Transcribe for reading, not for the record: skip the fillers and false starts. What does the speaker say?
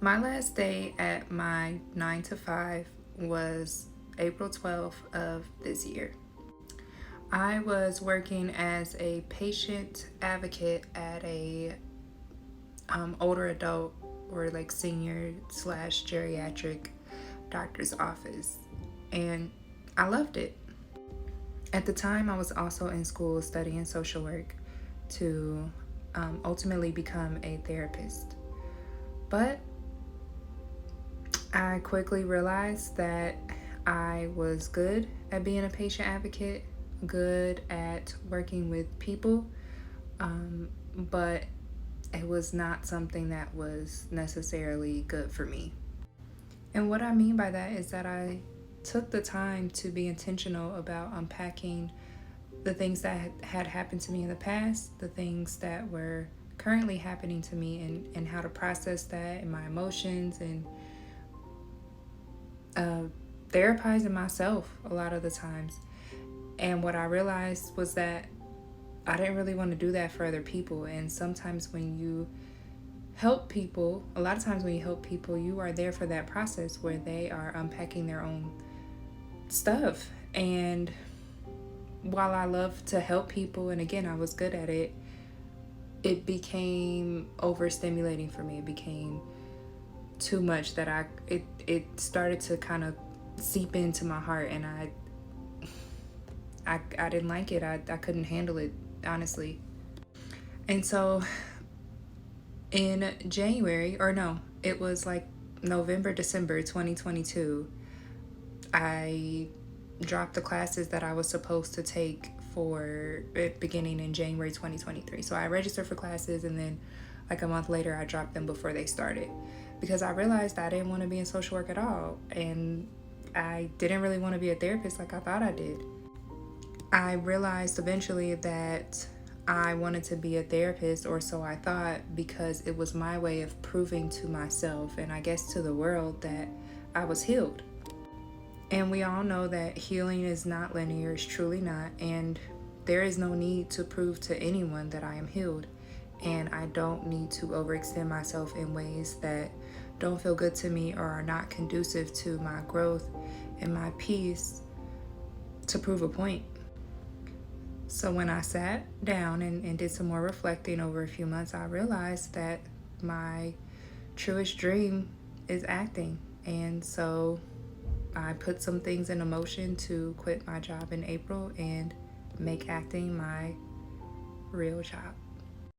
My last day at my 9 to 5 was April 12th of this year. I was working as a patient advocate at a older adult or like senior slash geriatric doctor's office, and I loved it. At the time, I was also in school studying social work to ultimately become a therapist. But I quickly realized that I was good at being a patient advocate, good at working with people, but it was not something that was necessarily good for me. And what I mean by that is that I took the time to be intentional about unpacking the things that had happened to me in the past, the things that were currently happening to me, and how to process that and my emotions, and therapizing myself a lot of the times. And what I realized was that I didn't really want to do that for other people. And sometimes when you help people, a lot of times when you help people, you are there for that process where they are unpacking their own stuff. And while I love to help people, and again, I was good at it, it became overstimulating for me. It became too much that it started to kind of seep into my heart, and I didn't like it. I couldn't handle it, honestly. And so in January, or no, it was like November, December 2022, I dropped the classes that I was supposed to take for it beginning in January 2023. So I registered for classes, and then like a month later I dropped them before they started, because I realized I didn't want to be in social work at all, and I didn't really want to be a therapist like I thought I did. I realized eventually that I wanted to be a therapist, or so I thought, because it was my way of proving to myself and I guess to the world that I was healed. And we all know that healing is not linear, it's truly not, and there is no need to prove to anyone that I am healed. And I don't need to overextend myself in ways that don't feel good to me or are not conducive to my growth and my peace to prove a point. So when I sat down and did some more reflecting over a few months, I realized that my truest dream is acting. And so I put some things in motion to quit my job in April and make acting my real job.